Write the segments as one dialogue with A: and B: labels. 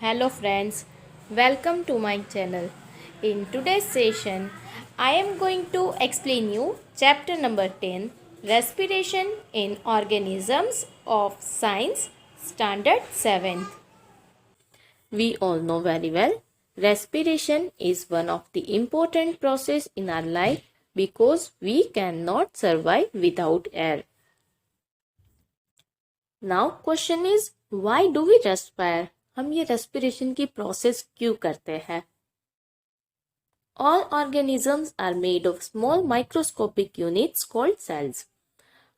A: Hello friends, welcome to my channel. In today's session, I am going to explain you chapter number 10, Respiration in Organisms of Science, Standard 7th. We all know very well, respiration is one of the important process in our life because we cannot survive without air. Now question is why do we respire. हम ये respiration की process क्यों करते हैं। All organisms are made of small microscopic units called cells.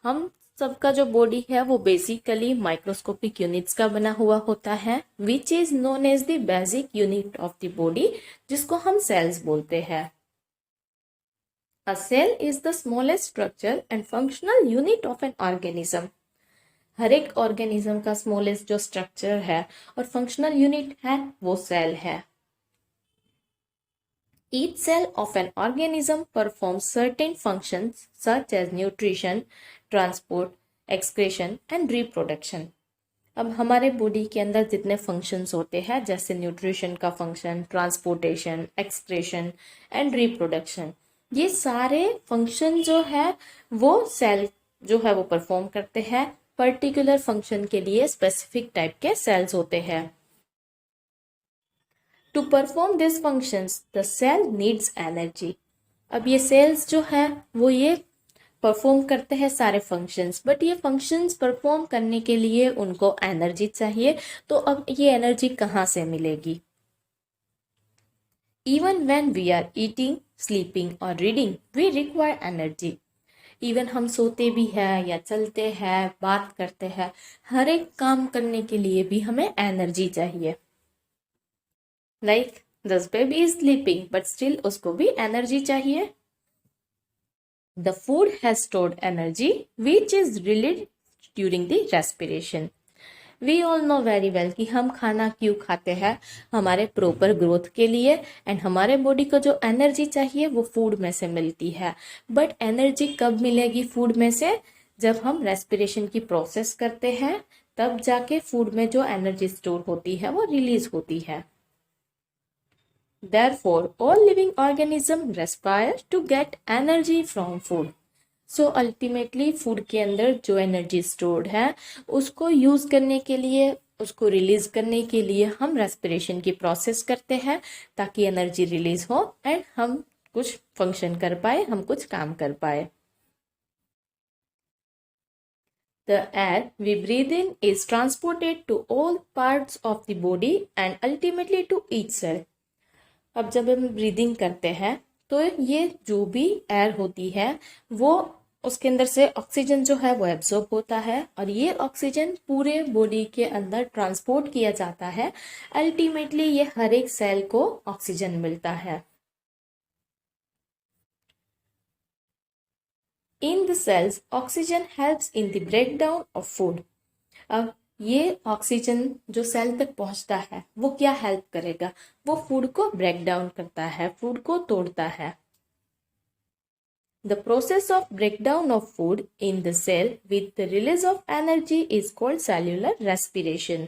A: हम सबका जो body है वो बेसिकली माइक्रोस्कोपिक यूनिट्स का बना हुआ होता है which is known as the basic unit of the body, जिसको हम सेल्स बोलते हैं। A cell is the smallest structure and functional unit of an organism. हर एक ऑर्गेनिज्म का स्मॉलेस्ट जो स्ट्रक्चर है और फंक्शनल यूनिट है वो सेल है। Each cell of an organism performs certain functions such as nutrition, transport, excretion and reproduction. अब हमारे बॉडी के अंदर जितने फंक्शंस होते हैं जैसे न्यूट्रिशन का function, transportation, excretion and reproduction, ये सारे फंक्शन जो है वो सेल जो है वो परफॉर्म करते हैं। पर्टिकुलर फंक्शन के लिए स्पेसिफिक टाइप के सेल्स होते हैं। To perform this functions the cell needs energy. अब ये सेल्स जो है वो ये परफॉर्म करते हैं सारे फंक्शंस, बट ये फंक्शंस परफॉर्म करने के लिए उनको एनर्जी चाहिए। तो अब ये एनर्जी कहाँ से मिलेगी। Even when we are eating, sleeping और reading we require energy. Even हम सोते भी हैं या चलते हैं, बात करते हैं, हर एक काम करने के लिए भी हमें एनर्जी चाहिए। Like this baby is sleeping but still उसको भी एनर्जी चाहिए। The food has stored energy which is release during the respiration. We all know very well कि हम खाना क्यों खाते हैं, हमारे प्रॉपर ग्रोथ के लिए, एंड हमारे बॉडी को जो एनर्जी चाहिए वो फूड में से मिलती है। बट एनर्जी कब मिलेगी फूड में से, जब हम रेस्पिरेशन की प्रोसेस करते हैं, तब जाके फूड में जो एनर्जी स्टोर होती है वो रिलीज होती है। Therefore all living organism respire to get energy from food. So ultimately food के अंदर जो एनर्जी स्टोर्ड है उसको यूज करने के लिए, उसको रिलीज करने के लिए हम रेस्पिरेशन की प्रोसेस करते हैं ताकि एनर्जी रिलीज हो एंड हम कुछ फंक्शन कर पाए, हम कुछ काम कर पाए। The air we breathe in is transported to all parts of the body and ultimately to each cell. अब जब हम ब्रीदिंग करते हैं तो ये जो भी एयर होती है वो उसके अंदर से ऑक्सीजन जो है वो एब्जॉर्ब होता है और ये ऑक्सीजन पूरे बॉडी के अंदर ट्रांसपोर्ट किया जाता है। अल्टीमेटली ये हर एक सेल को ऑक्सीजन मिलता है। In the cells oxygen helps in the break down of food. अब ये ऑक्सीजन जो सेल तक पहुंचता है वो क्या हेल्प करेगा, वो फूड को ब्रेक डाउन करता है, फूड को तोड़ता है। The process of breakdown of food in the cell with the release of energy is called cellular respiration.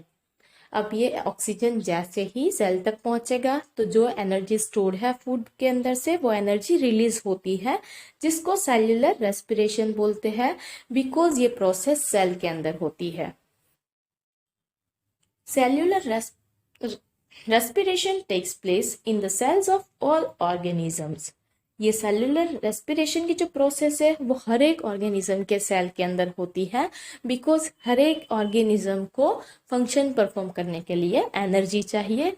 A: अब ये ऑक्सीजन जैसे ही सेल तक पहुंचेगा तो जो एनर्जी स्टोर्ड है फूड के अंदर से वो एनर्जी रिलीज होती है, जिसको सेल्युलर रेस्पिरेशन बोलते हैं बिकॉज ये प्रोसेस सेल के अंदर होती है। Cellular respiration takes place in the cells of all organisms. ये सेलुलर रेस्पिरेशन की जो प्रोसेस है वो हर एक ऑर्गेनिज्म के सेल के अंदर होती है बिकॉज हर एक ऑर्गेनिज्म को फंक्शन परफॉर्म करने के लिए एनर्जी चाहिए।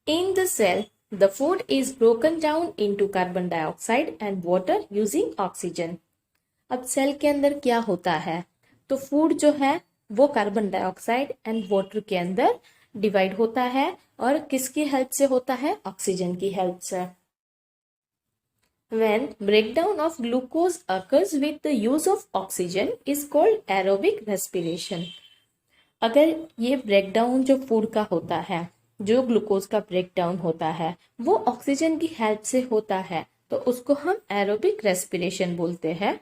A: In the cell the food is broken down into carbon dioxide and water using oxygen. अब सेल के अंदर क्या होता है, तो फूड जो है वो कार्बन डाइऑक्साइड एंड वाटर के अंदर डिवाइड होता है और किसकी हेल्प से होता है, ऑक्सीजन की हेल्प से। When breakdown of glucose occurs with the use of oxygen is called aerobic respiration. अगर ये ब्रेकडाउन जो फूड का होता है, जो ग्लूकोज का ब्रेकडाउन होता है वो ऑक्सीजन की हेल्प से होता है तो उसको हम एरोबिक रेस्पिरेशन बोलते हैं।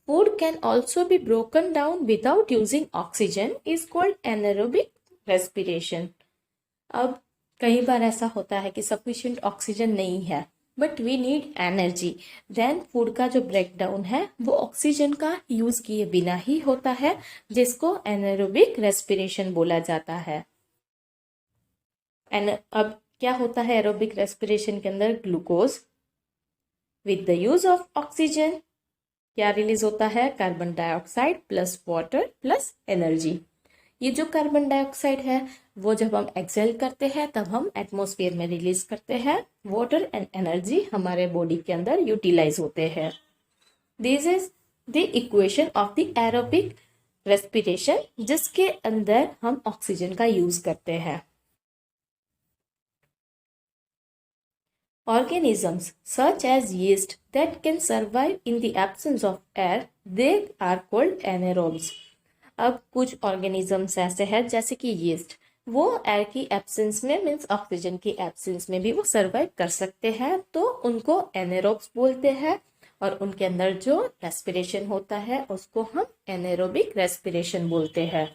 A: Food can also be broken down without using oxygen is called anaerobic respiration. अब कई बार ऐसा होता है कि सफिशिएंट ऑक्सीजन नहीं है but we need energy, then food का जो ब्रेक डाउन है वो ऑक्सीजन का यूज किए बिना ही होता है, जिसको एनारोबिक रेस्पिरेशन बोला जाता है। अब क्या होता है एरोबिक रेस्पिरेशन के अंदर? Glucose with the use of oxygen क्या रिलीज होता है? Carbon dioxide plus water plus energy. ये जो कार्बन डाइऑक्साइड है वो जब हम एक्सेल करते हैं तब हम एटमॉस्फेयर में रिलीज करते हैं, वाटर एंड एनर्जी हमारे बॉडी के अंदर यूटिलाइज होते हैं। This is the equation of the aerobic respiration, जिसके अंदर हम ऑक्सीजन का यूज करते हैं। Organisms such as yeast that can survive in the absence of air, they are called anaerobes. अब कुछ ऑर्गेनिजम्स ऐसे हैं जैसे कि यीस्ट, वो एयर की एब्सेंस में मीन्स ऑक्सीजन की एब्सेंस में भी वो सर्वाइव कर सकते हैं, तो उनको एनेरोब्स बोलते हैं। और उनके अंदर जो रेस्पिरेशन होता है उसको हम एनेरोबिक रेस्पिरेशन बोलते हैं।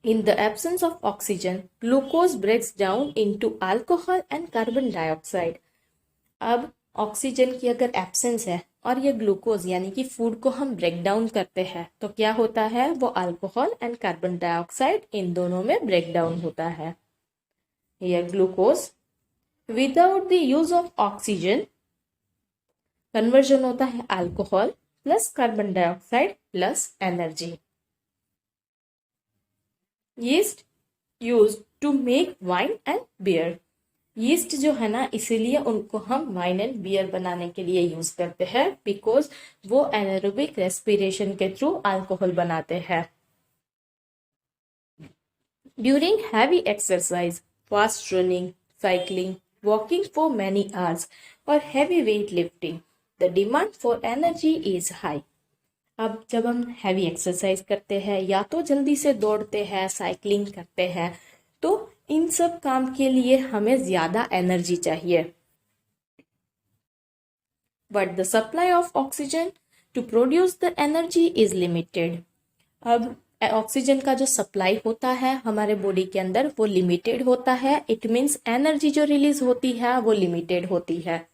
A: In the absence of oxygen, glucose breaks down into alcohol and carbon dioxide. अब ऑक्सीजन की अगर एब्सेंस है और ये ग्लूकोज यानी कि फूड को हम ब्रेक डाउन करते हैं तो क्या होता है? वो अल्कोहल एंड कार्बन डाइऑक्साइड इन दोनों में ब्रेक डाउन होता है। ये glucose without the use of oxygen conversion होता है alcohol plus carbon dioxide plus energy. Yeast use to make wine and beer. Yeast जो है ना, इसीलिए उनको हम वाइन एंड बियर बनाने के लिए यूज करते हैं, बिकॉज वो एनारोबिक रेस्पिरेशन के थ्रू अल्कोहल बनाते हैं। During heavy exercise, fast running, cycling, walking for many hours और heavy weight lifting, the demand for energy is high. अब जब हम हैवी एक्सरसाइज करते हैं या तो जल्दी से दौड़ते हैं, साइकिलिंग करते हैं, तो इन सब काम के लिए हमें ज्यादा एनर्जी चाहिए। But the supply of oxygen to produce the energy is limited. अब ऑक्सीजन का जो सप्लाई होता है हमारे बॉडी के अंदर वो लिमिटेड होता है। इट मीन्स एनर्जी जो रिलीज होती है वो लिमिटेड होती है।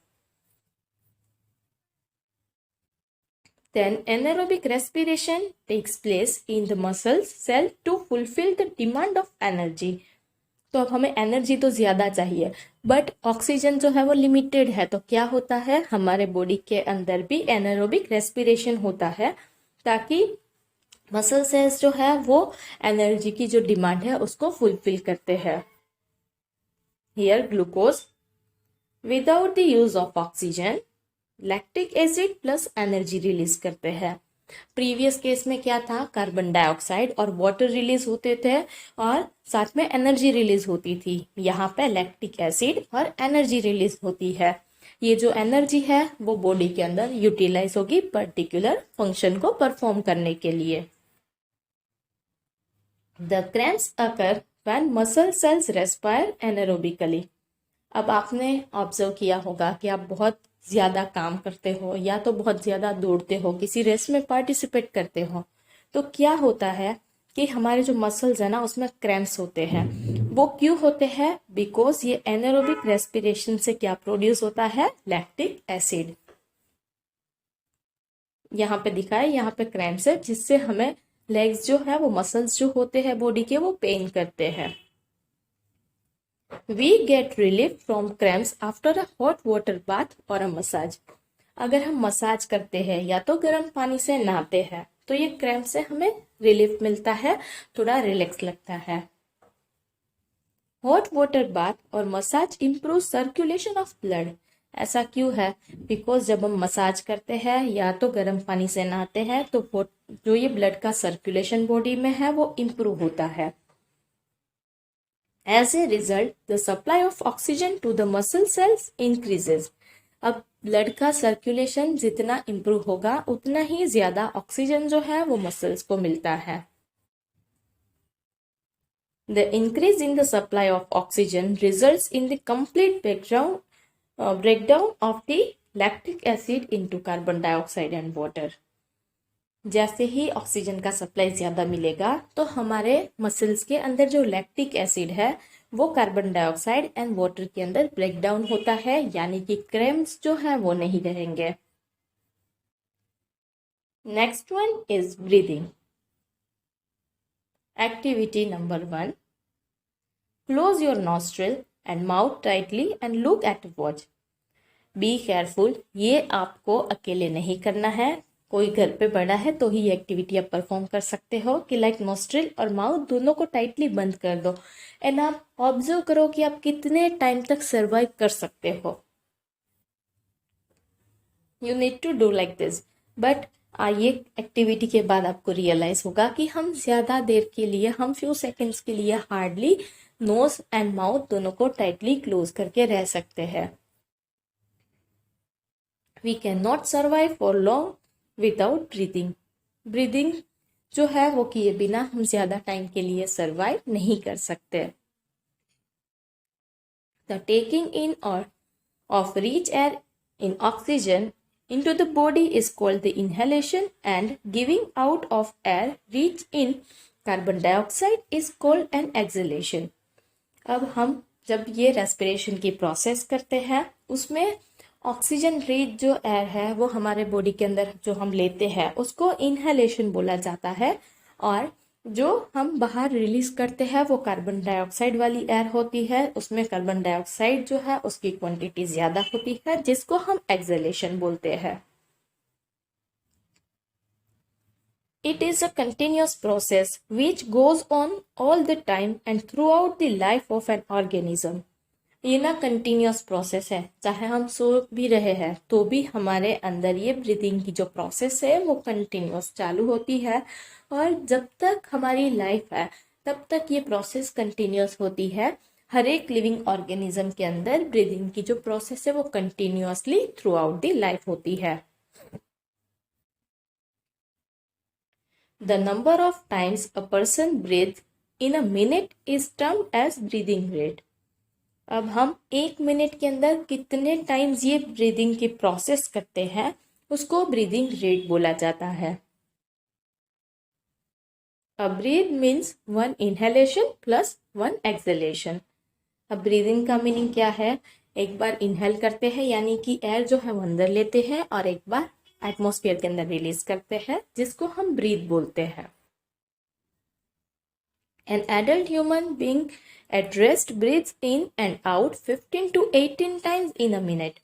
A: Then anaerobic respiration takes place in the muscles cell to fulfill the demand of energy. तो अब हमें एनर्जी तो ज्यादा चाहिए बट ऑक्सीजन जो है वो लिमिटेड है, तो क्या होता है हमारे बॉडी के अंदर भी एनारोबिक रेस्पिरेशन होता है ताकि मसल सेल्स जो है वो एनर्जी की जो डिमांड है उसको फुलफिल करते हैं। Here glucose without the use of oxygen lactic acid plus energy release करते हैं। प्रीवियस केस में क्या था? कार्बन डाइऑक्साइड और वाटर रिलीज होते थे और साथ में एनर्जी रिलीज होती थी। यहाँ पे लैक्टिक एसिड और एनर्जी रिलीज होती है। ये जो एनर्जी है वो बॉडी के अंदर यूटिलाइज होगी पर्टिकुलर फंक्शन को परफॉर्म करने के लिए। The cramps occur when muscle cells respire anaerobically. अब आपने ऑब्जर्व किया होगा कि आप बहुत ज्यादा काम करते हो या तो बहुत ज्यादा दौड़ते हो, किसी रेस में पार्टिसिपेट करते हो, तो क्या होता है कि हमारे जो मसल्स है ना उसमें क्रैम्प्स होते हैं। वो क्यों होते हैं? बिकॉज ये एनारोबिक रेस्पिरेशन से क्या प्रोड्यूस होता है? Lactic acid. यहाँ पे दिखा है, यहाँ पे क्रैम्प्स है जिससे हमें लेग्स जो है वो मसल्स जो होते हैं बॉडी के वो पेन करते हैं। We get relief from cramps after a hot water bath or a massage. अगर हम मसाज करते हैं या तो गर्म पानी से नहाते हैं तो ये क्रैम्प से हमें रिलीफ मिलता है, थोड़ा रिलैक्स लगता है। हॉट वाटर बाथ और massage improve circulation of blood. ऐसा क्यों है? बिकॉज जब हम मसाज करते हैं या तो गर्म पानी से नहाते हैं तो जो ये ब्लड का सर्कुलेशन बॉडी में है वो इम्प्रूव होता है। As a result, the supply of oxygen to the muscle cells increases. अब ब्लड का सर्कुलेशन जितना इम्प्रूव होगा उतना ही ज्यादा ऑक्सीजन जो है वो मसल्स को मिलता है। The increase in the supply of oxygen results in the complete breakdown of the lactic acid into carbon dioxide and water. जैसे ही ऑक्सीजन का सप्लाई ज़्यादा मिलेगा तो हमारे मसल्स के अंदर जो लैक्टिक एसिड है वो कार्बन डाइऑक्साइड एंड वाटर के अंदर ब्रेक डाउन होता है, यानी कि क्रैम्प्स जो है वो नहीं रहेंगे। Next one is breathing. Activity number 1, close your nostril and mouth tightly and look at watch. Be careful, ये आपको अकेले नहीं करना है, कोई घर पे बड़ा है तो ही ये एक्टिविटी आप परफॉर्म कर सकते हो कि लाइक नोस्ट्रिल और माउथ दोनों को टाइटली बंद कर दो एंड आप ऑब्जर्व करो कि आप कितने टाइम तक सर्वाइव कर सकते हो। You need to do like this, but ये एक्टिविटी के बाद आपको रियलाइज होगा कि हम ज़्यादा देर के लिए, हम फ्यू सेकेंड्स के लिए हार्डली नोज एंड माउथ दोनों को टाइटली क्लोज करके रह सकते हैं। We can not survive for long without breathing. Breathing जो है वो किए बिना हम ज़्यादा टाइम के लिए सर्वाइव नहीं कर सकते। द टेकिंग इन और of rich air in oxygen into the body is called the inhalation, and giving out of air rich in carbon dioxide is called an exhalation. अब हम जब ये रेस्पिरेशन की प्रोसेस करते हैं उसमें ऑक्सीजन रिच जो एयर है वो हमारे बॉडी के अंदर जो हम लेते हैं उसको इनहेलेशन बोला जाता है, और जो हम बाहर रिलीज करते हैं वो कार्बन डाइऑक्साइड वाली एयर होती है। उसमें कार्बन डाइऑक्साइड जो है उसकी क्वांटिटी ज़्यादा होती है जिसको हम एक्सहेलेशन बोलते हैं। It is a continuous process which goes on all the time and throughout the life of an organism. ये ना कंटिन्यूस प्रोसेस है, चाहे हम सो भी रहे हैं तो भी हमारे अंदर ये ब्रीदिंग की जो प्रोसेस है वो कंटिन्यूस चालू होती है, और जब तक हमारी लाइफ है तब तक ये प्रोसेस कंटिन्यूस होती है। हर एक लिविंग ऑर्गेनिज्म के अंदर ब्रीदिंग की जो प्रोसेस है वो continuously through out the life होती है। The number of times a person breathes in a minute is termed as breathing rate. अब हम 1 मिनट के अंदर कितने टाइम्स ये ब्रीदिंग की प्रोसेस करते हैं उसको ब्रीदिंग रेट बोला जाता है। अब breath means 1 inhalation plus 1 exhalation. अब ब्रीदिंग का मीनिंग क्या है? एक बार इनहेल करते हैं यानी कि एयर जो है वो अंदर लेते हैं, और एक बार एटमॉस्फेयर के अंदर रिलीज करते हैं जिसको हम ब्रीथ बोलते हैं। An adult human being at rest breathes in and out 15 to 18 times in a minute.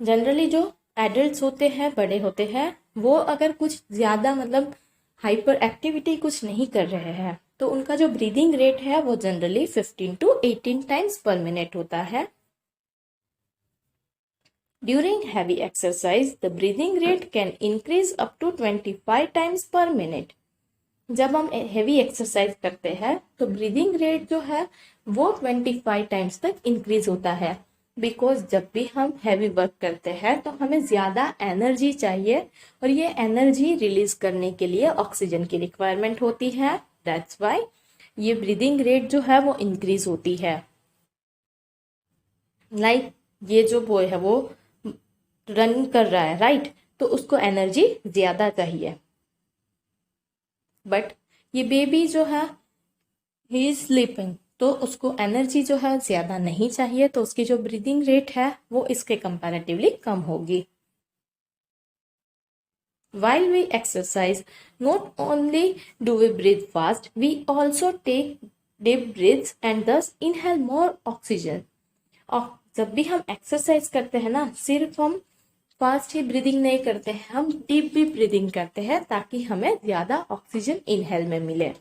A: Generally जो एडल्ट्स होते हैं, बड़े होते हैं, वो अगर कुछ ज़्यादा मतलब हाइपर एक्टिविटी कुछ नहीं कर रहे हैं तो उनका जो ब्रीदिंग रेट है वो जनरली 15 to 18 टाइम्स पर मिनट होता है। During heavy exercise, the breathing rate can increase up to 25 times per minute. जब हम हेवी एक्सरसाइज करते हैं तो ब्रीदिंग रेट जो है वो 25 टाइम्स तक इंक्रीज होता है, बिकॉज जब भी हम हैवी वर्क करते हैं तो हमें ज़्यादा एनर्जी चाहिए, और ये एनर्जी रिलीज करने के लिए ऑक्सीजन की रिक्वायरमेंट होती है। दैट्स वाई ये ब्रीदिंग रेट जो है वो इंक्रीज होती है। लाइक ये जो बॉय है वो रन कर रहा है, राइट, तो उसको एनर्जी ज़्यादा चाहिए, बट ये बेबी जो है ही इज स्लीपिंग तो उसको एनर्जी जो है ज़्यादा नहीं चाहिए, तो उसकी जो ब्रीदिंग रेट है वो इसके कंपैरेटिवली कम होगी। While we exercise, not only do we breathe fast, we also take deep breaths and thus inhale more oxygen. और जब भी हम एक्सरसाइज करते हैं ना, सिर्फ हम फास्ट ही ब्रीदिंग नहीं करते हैं, हम डीप भी ब्रीदिंग करते हैं ताकि हमें ज़्यादा ऑक्सीजन इनहेल में मिले।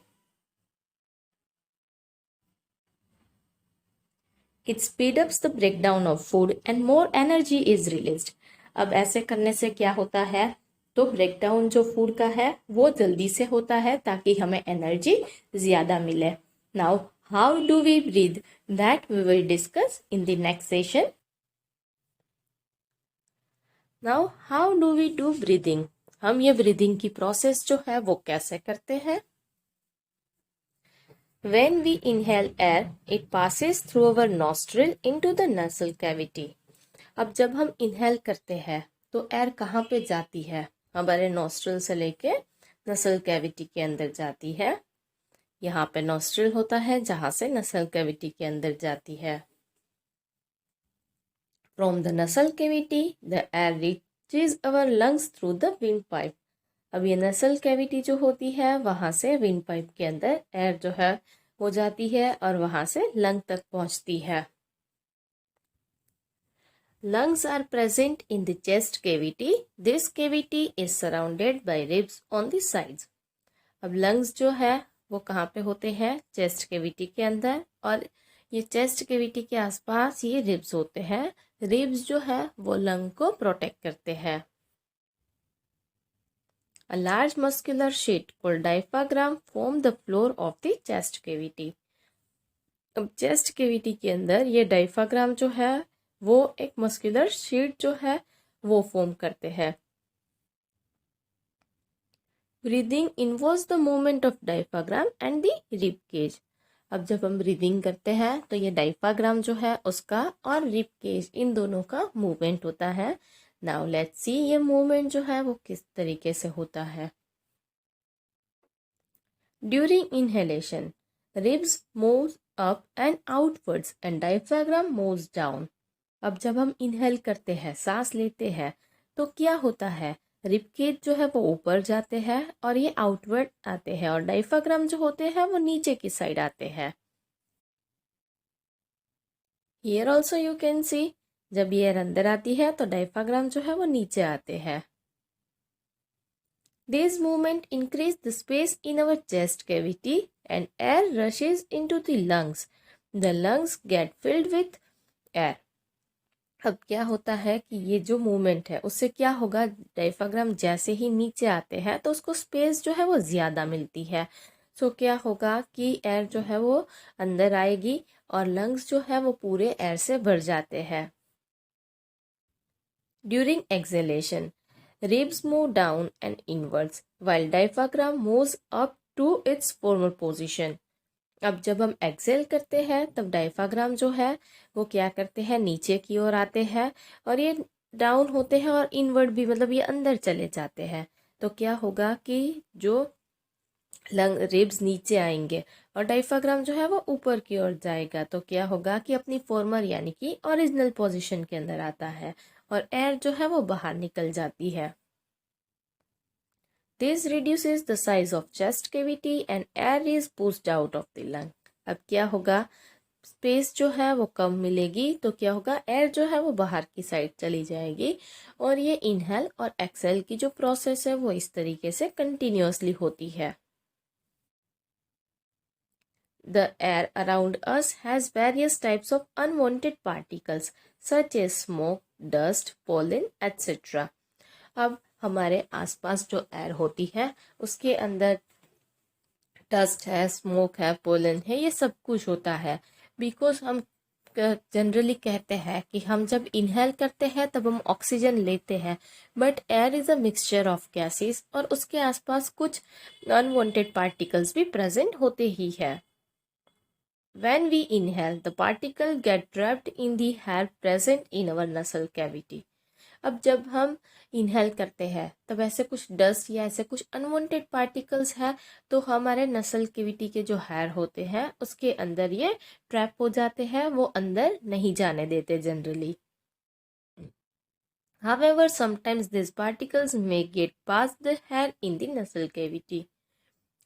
A: It speeds up the breakdown of food and more energy is released. अब ऐसे करने से क्या होता है, तो ब्रेकडाउन जो फूड का है वो जल्दी से होता है ताकि हमें एनर्जी ज़्यादा मिले। Now how do we breathe, that we will discuss in the next session. Now how do we do breathing, हम ये ब्रीदिंग की प्रोसेस जो है वो कैसे करते हैं। When we inhale air, it passes through our nostril into the nasal cavity. अब जब हम इनहेल करते हैं तो एयर कहाँ पे जाती है? हमारे नॉस्ट्रल से लेके नसल कैविटी के अंदर जाती है। यहाँ पे नॉस्ट्रल होता है जहाँ से नसल कैविटी के अंदर जाती है। फ्रॉम द नसल cavity the air reaches our lungs through the wind pipe. अब ये नसल कैविटी जो होती है वहाँ से विंड पाइप के अंदर एयर जो है हो जाती है और वहाँ से लंग तक पहुँचती है। Lungs are present in the chest cavity. This cavity is surrounded by ribs on the sides. अब lungs जो है वो कहाँ पे होते हैं? चेस्ट कैविटी के अंदर, और ये चेस्ट कैविटी के आसपास ये रिब्स होते हैं। रिब्स जो है वो लंग को प्रोटेक्ट करते हैं। A large muscular sheet called diaphragm form the floor of the chest cavity. अब चेस्ट कैविटी के अंदर ये डायफ्राग्राम जो है वो एक मस्कुलर शीट जो है वो फॉर्म करते हैं। Breathing involves the movement of diaphragm and the rib cage. अब जब हम ब्रीदिंग करते हैं तो ये डायफ्राग्राम जो है उसका और रिब केज इन दोनों का मूवमेंट होता है। नाउ लेट्स सी ये मूवमेंट जो है वो किस तरीके से होता है। During inhalation ribs moves up and outwards and diaphragm moves down. अब जब हम इनहेल करते हैं, सांस लेते हैं, तो क्या होता है? रिब केज जो है वो ऊपर जाते हैं और ये आउटवर्ड आते हैं, और डायफ्राग्राम जो होते हैं वो नीचे की साइड आते हैं। Here also you can see, जब ये एयर अंदर आती है तो डायफ्राग्राम जो है वो नीचे आते हैं। This movement increase the space in our chest cavity and air rushes into the lungs. The lungs get filled with air. अब क्या होता है कि ये जो मूवमेंट है उससे क्या होगा? डायफ्राग्राम जैसे ही नीचे आते हैं तो उसको स्पेस जो है वो ज़्यादा मिलती है। सो क्या होगा कि एयर जो है वो अंदर आएगी और लंग्स जो है वो पूरे एयर से भर जाते हैं। During acceleration ribs move down and inwards while diaphragm moves up to its former position. अब जब हम एक्सेल करते हैं तब डायफ्राग्राम जो है वो क्या करते हैं? नीचे की ओर आते हैं, और ये डाउन होते हैं और इनवर्ड भी, मतलब ये अंदर चले जाते हैं। तो क्या होगा कि जो लंग रिब्स नीचे आएंगे और डायफ्राग्राम जो है वो ऊपर की ओर जाएगा, तो क्या होगा कि अपनी फॉर्मर यानी कि ओरिजिनल पोजीशन के अंदर आता है और एयर जो है वो बाहर निकल जाती है। This reduces the size of chest cavity and air is pushed out of the lung. अब क्या होगा? स्पेस जो है वो कम मिलेगी, तो क्या होगा? एयर जो है वो बाहर की साइड चली जाएगी, और ये इनहेल और एक्सेल की जो प्रोसेस है वो इस तरीके से कंटिन्यूअसली होती है। The air around us has various types of unwanted particles such as smoke, dust, pollen, etc. अब हमारे आसपास जो एयर होती है उसके अंदर डस्ट है, स्मोक है, पोलन है, ये सब कुछ होता है। बिकॉज हम जनरली कहते हैं कि हम जब इनहेल करते हैं तब हम ऑक्सीजन लेते हैं, but air is a mixture of gases और उसके आसपास कुछ अनवांटेड पार्टिकल्स भी प्रेजेंट होते ही है। When we inhale, the particle get trapped in the air present in our nasal cavity. अब जब हम इनहेल करते हैं तब ऐसे कुछ डस्ट या ऐसे कुछ अनवांटेड पार्टिकल्स हैं, तो हमारे नसल कैविटी के जो हेयर होते हैं उसके अंदर ये ट्रैप हो जाते हैं, वो अंदर नहीं जाने देते generally. However, sometimes these particles may get past the hair in the nasal cavity.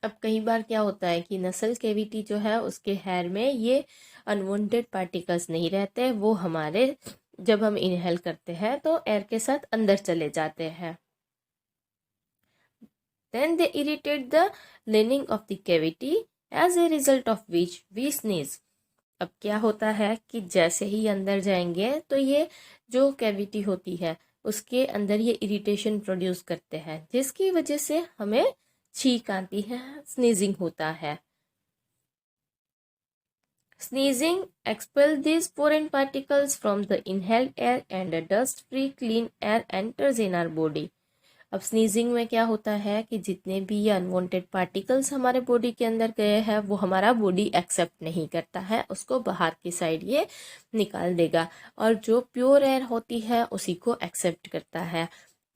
A: अब कई बार क्या होता है कि नसल कैविटी जो है उसके हेयर में ये अनवांटेड पार्टिकल्स नहीं रहते, वो हमारे जब हम इनहेल करते हैं तो एयर के साथ अंदर चले जाते हैं। Then they irritate the lining of the cavity as a result of which we sneeze. अब क्या होता है कि जैसे ही अंदर जाएंगे तो ये जो कैविटी होती है उसके अंदर ये इरिटेशन प्रोड्यूस करते हैं, जिसकी वजह से हमें छींक आती है, स्नीजिंग होता है। Sneezing expels these foreign particles from the inhaled air and a dust-free clean air enters in our body. अब स्नीजिंग में क्या होता है कि जितने भी ये अनवांटेड पार्टिकल्स हमारे बॉडी के अंदर गए हैं वो हमारा बॉडी एक्सेप्ट नहीं करता है, उसको बाहर की साइड ये निकाल देगा, और जो प्योर एयर होती है उसी को एक्सेप्ट करता है।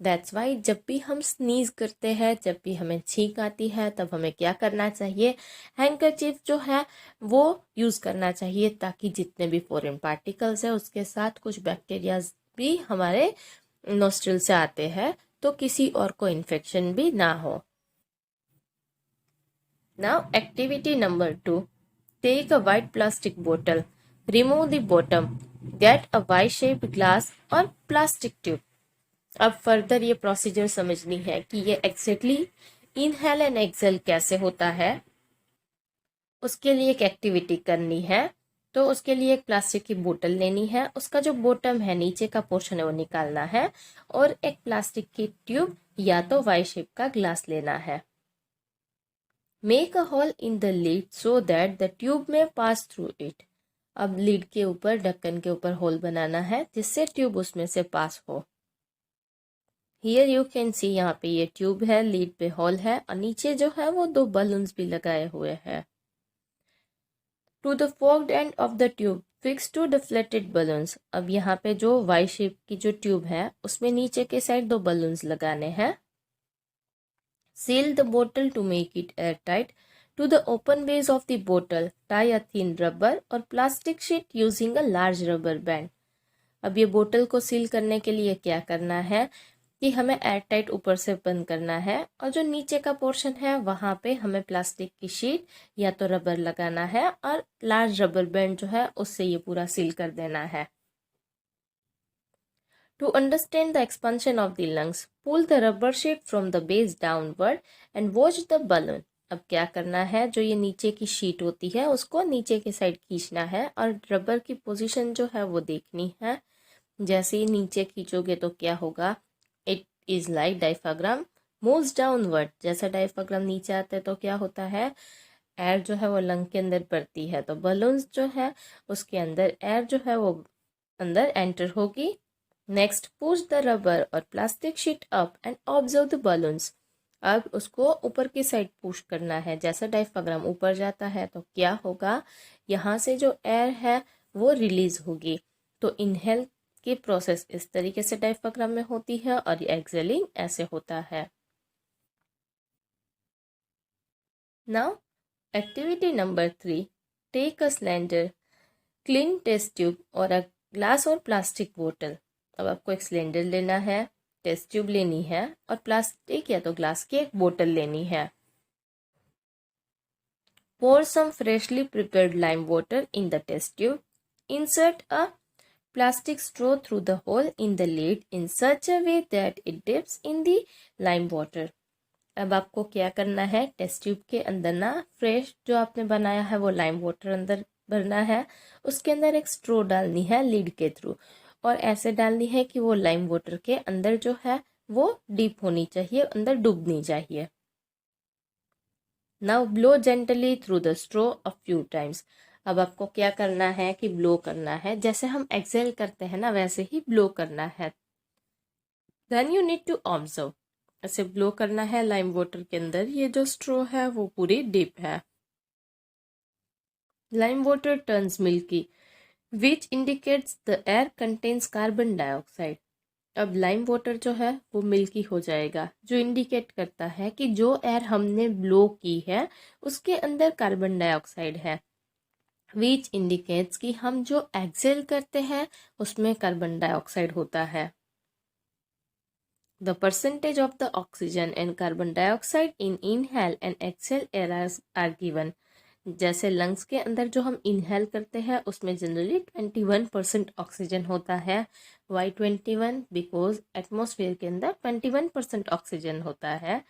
A: दैट्स वाई जब भी हम स्नीज करते हैं, जब भी हमें छींक आती है, तब हमें क्या करना चाहिए, हैंकरचीफ जो है वो यूज़ करना चाहिए, ताकि जितने भी फॉरेन पार्टिकल्स है उसके साथ कुछ बैक्टीरियाज भी हमारे नोस्ट्रिल से आते हैं, तो किसी और को इन्फेक्शन भी ना हो। Now activity number 2, take a white plastic बोतल, remove the bottom, get a Y shape glass और प्लास्टिक ट्यूब। अब फर्दर ये प्रोसीजर समझनी है कि ये एग्जैक्टली इनहेल एंड एक्सेल कैसे होता है। उसके लिए एक एक्टिविटी करनी है, तो उसके लिए एक प्लास्टिक की बोतल लेनी है, उसका जो बॉटम है नीचे का पोर्शन है वो निकालना है, और एक प्लास्टिक की ट्यूब या तो वाई शेप का ग्लास लेना है। Make a hole in the lid so that the tube may pass through it. अब लीड के ऊपर, ढक्कन के ऊपर होल बनाना है जिससे ट्यूब उसमें से पास हो। हियर यू कैन सी, यहाँ पे ये ट्यूब है, लीड पे होल है, और नीचे जो है वो 2 बलून्स भी लगाए हुए हैं। To the forked end of the tube fix two deflated balloons. अब यहाँ पे जो वाई शेप की जो ट्यूब है उसमें नीचे के साइड 2 बलून्स लगाने हैं। Seal the bottle to make it air tight. To the open base of the bottle tie a thin rubber or plastic sheet using a large rubber band. अब ये बोतल को सील करने के लिए क्या करना है कि हमें एयर टाइट ऊपर से बंद करना है, और जो नीचे का पोर्शन है वहां पे हमें प्लास्टिक की शीट या तो रबर लगाना है, और लार्ज रबर बैंड जो है उससे ये पूरा सील कर देना है। To understand the expansion of the lungs, pull the rubber sheet from the base downward and watch the balloon. अब क्या करना है, जो ये नीचे की शीट होती है उसको नीचे की साइड खींचना है, और रबर की पोजीशन जो है वो देखनी है। जैसे ही नीचे खींचोगे तो क्या होगा, it is like diaphragm moves downward. जैसा डायफ्राम नीचे आता है तो क्या होता है, एयर जो है वो लंग के अंदर बढ़ती है, तो बलून्स जो है उसके अंदर एयर जो है वो अंदर एंटर होगी। Next push the rubber or plastic sheet up and observe the balloons. अब उसको ऊपर की साइड पुश करना है, जैसा डायफ्राम ऊपर जाता है तो क्या होगा, यहाँ से जो एयर है वो रिलीज होगी। तो इनहेल की प्रोसेस इस तरीके से डायफ्राम में होती है, और एक्सेलिंग ऐसे होता है। Now activity number 3, take a cylinder, clean test tube और अ ग्लास और प्लास्टिक बोतल। अब आपको एक सिलेंडर लेना है, टेस्ट ट्यूब लेनी है, और प्लास्टिक या तो ग्लास की एक बोतल लेनी है। pour some freshly prepared lime water in the test tube. Insert a plastic straw through the hole in the lid in such a way that it dips in the lime water. अब आपको क्या करना है, test tube के अंदर ना fresh जो आपने बनाया है वो लाइम वाटर अंदर भरना है, उसके अंदर एक स्ट्रो डालनी है लीड के थ्रू, और ऐसे डालनी है कि वो लाइम वाटर के अंदर जो है वो डीप होनी चाहिए, अंदर डूबनी चाहिए। Now blow gently through the straw a few times. अब आपको क्या करना है कि ब्लो करना है, जैसे हम एक्सेल करते हैं ना वैसे ही ब्लो करना है। Then you need to observe, ऐसे ब्लो करना है लाइम वाटर के अंदर, ये जो स्ट्रो है वो पूरी डीप है। Lime water turns milky which indicates the air contains carbon dioxide. अब लाइम वाटर जो है वो मिल्की हो जाएगा, जो इंडिकेट करता है कि जो एयर हमने ब्लो की है उसके अंदर कार्बन डाइऑक्साइड है। विच इंडिकेट्स कि हम जो एक्सेल करते हैं उसमें कार्बन डाइऑक्साइड होता है। The percentage of the oxygen and carbon dioxide in inhale and exhale areas are given. जैसे लंग्स के अंदर जो हम इनहेल करते हैं उसमें जनरली 21% ऑक्सीजन होता है। वाई 21? बिकॉज एटमॉस्फेयर के अंदर 21% ऑक्सीजन होता है,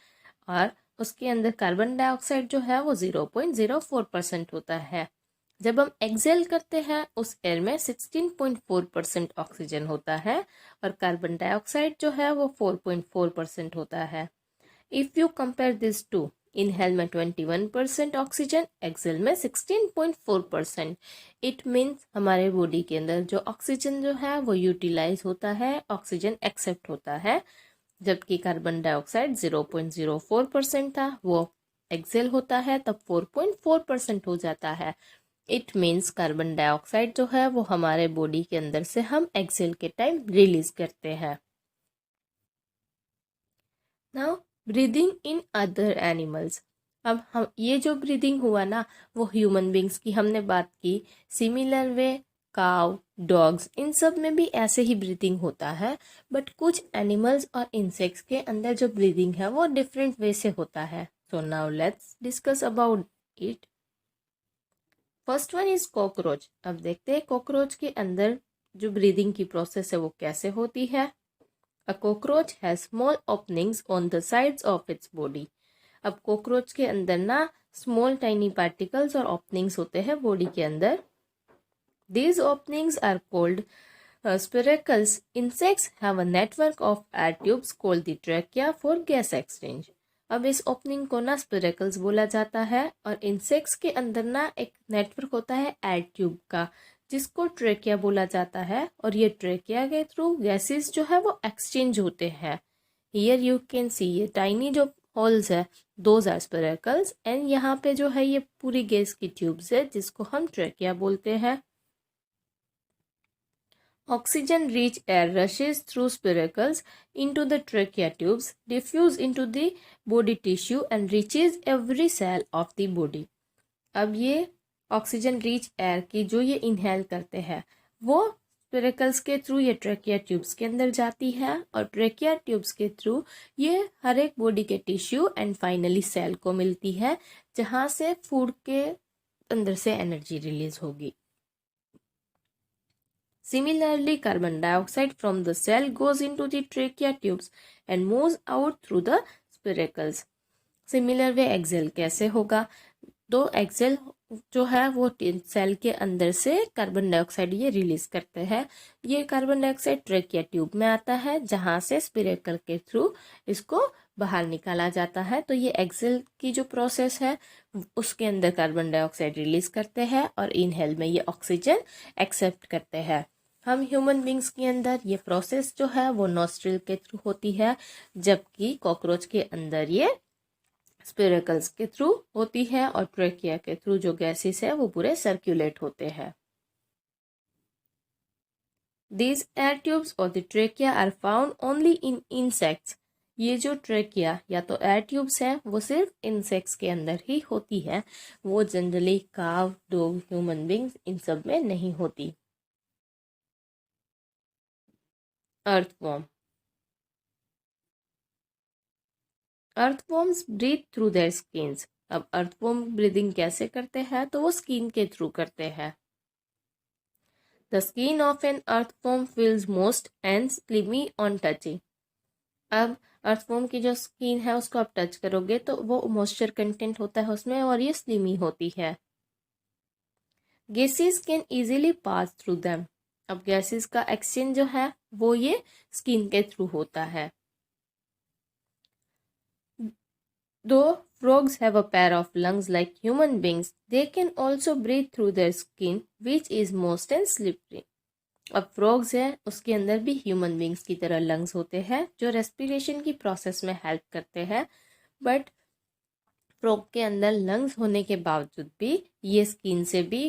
A: और उसके अंदर कार्बन डाइऑक्साइड जो है वो 0.04% होता है। जब हम एक्सेल करते हैं उस एयर में 16.4% ऑक्सीजन होता है, और कार्बन डाइऑक्साइड जो है वो 4.4% होता है। If you compare this to, inhale में 21% ऑक्सीजन, एक्सेल में 16.4%, इट मीन्स हमारे बॉडी के अंदर जो ऑक्सीजन जो है वो यूटिलाइज होता है, ऑक्सीजन एक्सेप्ट होता है, जबकि कार्बन डाइऑक्साइड 0.04% था, वो एक्सेल होता है तब 4.4% हो जाता है। इट मीन्स कार्बन डाइऑक्साइड जो है वो हमारे बॉडी के अंदर से हम एक्सेल के टाइम रिलीज करते हैं। Now breathing in other animals. अब हम ये जो ब्रीदिंग हुआ ना वो ह्यूमन बींग्स की हमने बात की। सिमिलर वे काउ, डॉग्स, इन सब में भी ऐसे ही ब्रीदिंग होता है, बट कुछ एनिमल्स और इंसेक्ट्स के अंदर जो ब्रीदिंग है वो डिफरेंट वे से होता है। So now let's discuss about it. First one is cockroach. अब देखते हैं कॉकरोच के अंदर जो ब्रीदिंग की प्रोसेस है वो कैसे होती है। A cockroach has small openings on the sides of its body. अब कॉकरोच के अंदर ना स्मॉल टाइनी पार्टिकल्स और ओपनिंग्स होते हैं बॉडी के अंदर। These openings are called spiracles. Insects have a network of air tubes called the trachea for gas exchange. अब इस ओपनिंग को ना स्पिरेकल्स बोला जाता है और इंसेक्ट्स के अंदर ना एक नेटवर्क होता है एयर ट्यूब का जिसको ट्रेकिया बोला जाता है और ये ट्रेकिया के थ्रू गैसेस जो है वो एक्सचेंज होते हैं। हियर यू कैन सी ये टाइनी जो होल्स है दोज आर स्पिरेकल्स एंड यहाँ पे जो है ये पूरी गैस की ट्यूब्स है जिसको हम ट्रेकिया बोलते हैं। Oxygen rich air rushes through spiracles into the trachea tubes, diffuse into the body tissue and reaches every cell of the body. अब ये ऑक्सीजन रिच एयर की जो ये इनहेल करते हैं वो स्पिरेकल्स के थ्रू ये ट्रेकिया ट्यूब्स के अंदर जाती है और ट्रेकिया ट्यूब्स के थ्रू ये हर एक बॉडी के टिश्यू एंड फाइनली सेल को मिलती है जहाँ से फूड के अंदर से एनर्जी रिलीज होगी। Similarly, carbon dioxide from the cell goes into the trachea tubes and moves out through the spiracles. Similar way exhale कैसे होगा? तो एक्सेल जो है वो सेल के अंदर से कार्बन डाइऑक्साइड ये रिलीज करते हैं। ये कार्बन डाइऑक्साइड ट्रेकिया ट्यूब में आता है जहाँ से स्पिरेकल के थ्रू इसको बाहर निकाला जाता है। तो ये एक्सेल की जो प्रोसेस है उसके अंदर कार्बन डाइऑक्साइड रिलीज करते हैं और इनहेल में ये ऑक्सीजन एक्सेप्ट करते हैं। हम ह्यूमन बींग्स के अंदर ये प्रोसेस जो है वो नॉस्ट्रिल के थ्रू होती है जबकि कॉकरोच के अंदर ये स्पिरेकल्स के थ्रू होती है और ट्रेकिया के थ्रू जो गैसेस है वो पूरे सर्कुलेट होते हैं। These air tubes or the trachea are found only in insects. ये जो ट्रेकिया या तो एयर ट्यूब्स है वो सिर्फ इंसेक्ट्स के अंदर ही होती है, वो जनरली काव, डॉग, ह्यूमन बींग्स इन सब में नहीं होती। Earthworm. Earthworms breathe through their skins. अब अर्थवॉर्म ब्रीदिंग कैसे करते हैं तो वो स्किन के थ्रू करते हैं। The skin of an earthworm feels moist and slimy on touching. अब अर्थवॉर्म की जो स्किन है उसको आप टच करोगे तो वो मॉइस्चर कंटेंट होता है उसमें और ये स्लिमी होती है। Gases can easily pass through them. अब गैसेस का एक्सचेंज जो है वो ये स्किन के थ्रू होता है। Though frogs have a pair of lungs like human beings, they can also breathe through their skin, which is moist and slippery. अब फ्रॉग्स है उसके अंदर भी ह्यूमन बींग्स की तरह लंग्स होते हैं जो रेस्पिरेशन की प्रोसेस में हेल्प करते हैं, बट फ्रॉग के अंदर लंग्स होने के बावजूद भी ये स्किन से भी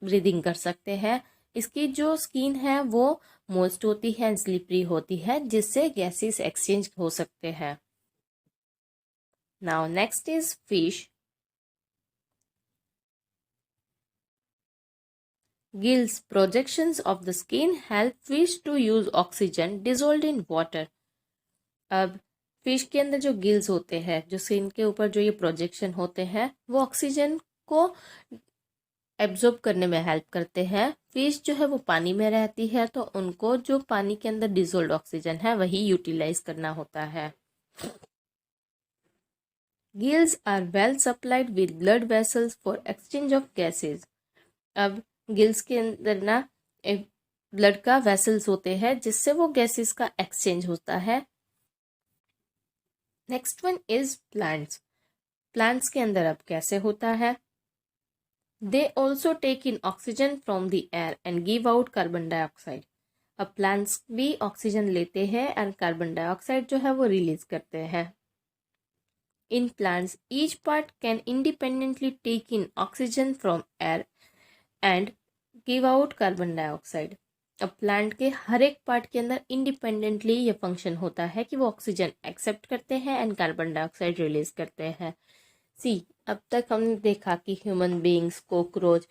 A: ब्रीदिंग कर सकते हैं। इसकी जो स्किन है वो मोइस्ट होती है एंड स्लिपरी होती है जिससे गैसेस एक्सचेंज हो सकते हैं। Now next is fish. Gills, projections of the skin help fish to use oxygen dissolved in water. अब फिश के अंदर जो गिल्स होते हैं जो स्किन के ऊपर जो ये प्रोजेक्शन होते हैं वो ऑक्सीजन को एब्जॉर्ब करने में हेल्प करते हैं। फिश जो है वो पानी में रहती है तो उनको जो पानी के अंदर डिसॉल्व्ड ऑक्सीजन है वही यूटिलाइज करना होता है। Gills are well supplied with blood vessels for exchange of gases. अब गिल्स के अंदर ना एक ब्लड का वेसल्स होते हैं जिससे वो गैसेस का एक्सचेंज होता है। Next one is plants. Plants के अंदर अब कैसे होता है? They also take in oxygen from the air and give out carbon dioxide. अब प्लांट्स भी ऑक्सीजन लेते हैं एंड कार्बन डाइऑक्साइड जो है वो रिलीज करते हैं। In plants each part can independently take in oxygen from air and give out carbon dioxide. अब प्लांट के हर एक पार्ट के अंदर इंडिपेंडेंटली ये फंक्शन होता है कि वो ऑक्सीजन एक्सेप्ट करते हैं एंड कार्बन डाइऑक्साइड रिलीज करते हैं। सी, अब तक हमने देखा कि ह्यूमन बीइंग्स, कॉकरोच,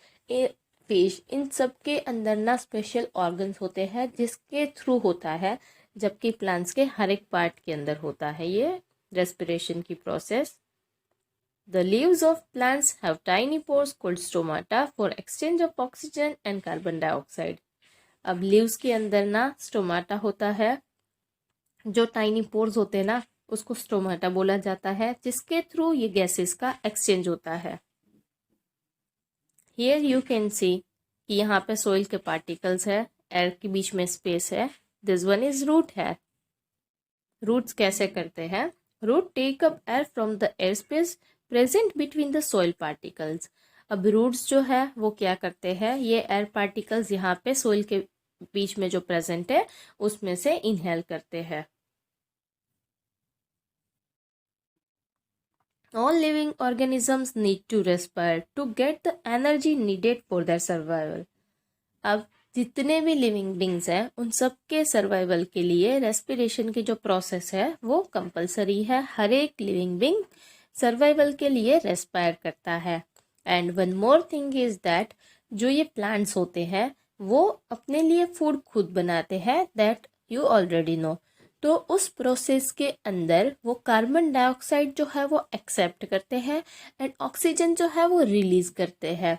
A: फिश, इन सब के अंदर ना स्पेशल ऑर्गन्स होते हैं जिसके थ्रू होता है, जबकि प्लांट्स के हर एक पार्ट के अंदर होता है ये रेस्पिरेशन की process. The leaves of plants have tiny pores called stomata for exchange of oxygen and carbon dioxide. अब लीव्स के अंदर ना स्टोमाटा होता है, जो टाइनी पोर्स होते हैं ना उसको स्टोमाटा बोला जाता है, जिसके थ्रू ये गैसेस का एक्सचेंज होता है। हियर यू कैन सी कि यहाँ पे सोइल के पार्टिकल्स है, एयर के बीच में स्पेस है। दिस वन इज रूट है। रूट्स कैसे करते हैं? Root take up air from the air space present between the soil particles. अब रूट्स जो है वो क्या करते हैं, ये एयर पार्टिकल्स यहाँ पे सोइल के बीच में जो प्रेजेंट है उसमें से इनहेल करते हैं। All living organisms need to respire to get the energy needed for their survival. अब जितने भी लिविंग बींग्स हैं उन सब के सर्वाइवल के लिए रेस्पिरेशन की जो प्रोसेस है वो कंपलसरी है। हर एक लिविंग बींग सर्वाइवल के लिए रेस्पायर करता है। And one more thing is that जो ये प्लांट्स होते हैं वो अपने लिए फूड खुद बनाते हैं, दैट यू ऑलरेडी नो। तो उस प्रोसेस के अंदर वो कार्बन डाइऑक्साइड जो है वो एक्सेप्ट करते हैं एंड ऑक्सीजन जो है वो रिलीज करते हैं।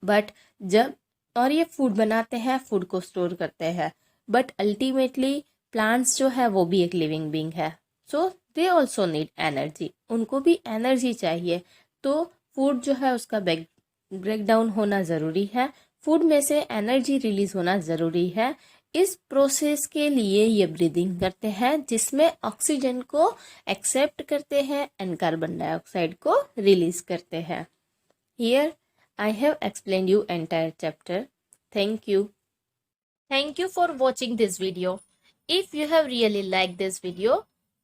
A: बट जब और ये फूड बनाते हैं, फूड को स्टोर करते हैं, बट अल्टीमेटली प्लांट्स जो है वो भी एक लिविंग बींग है, सो दे ऑल्सो नीड एनर्जी। उनको भी एनर्जी चाहिए, तो फूड जो है उसका ब्रेक डाउन होना ज़रूरी है, फूड में से एनर्जी रिलीज होना ज़रूरी है। इस प्रोसेस के लिए ये ब्रीदिंग करते हैं जिसमें ऑक्सीजन को एक्सेप्ट करते हैं एंड कार्बन डाइऑक्साइड को रिलीज करते हैं। Here I have explained you entire chapter. Thank you. Thank you for watching this video. If you have really liked this video,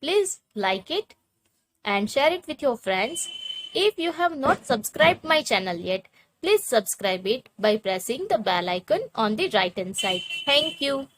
A: please like it and share it with your friends. If you have not subscribed my channel yet, please subscribe it by pressing the bell icon on the right hand side. Thank you.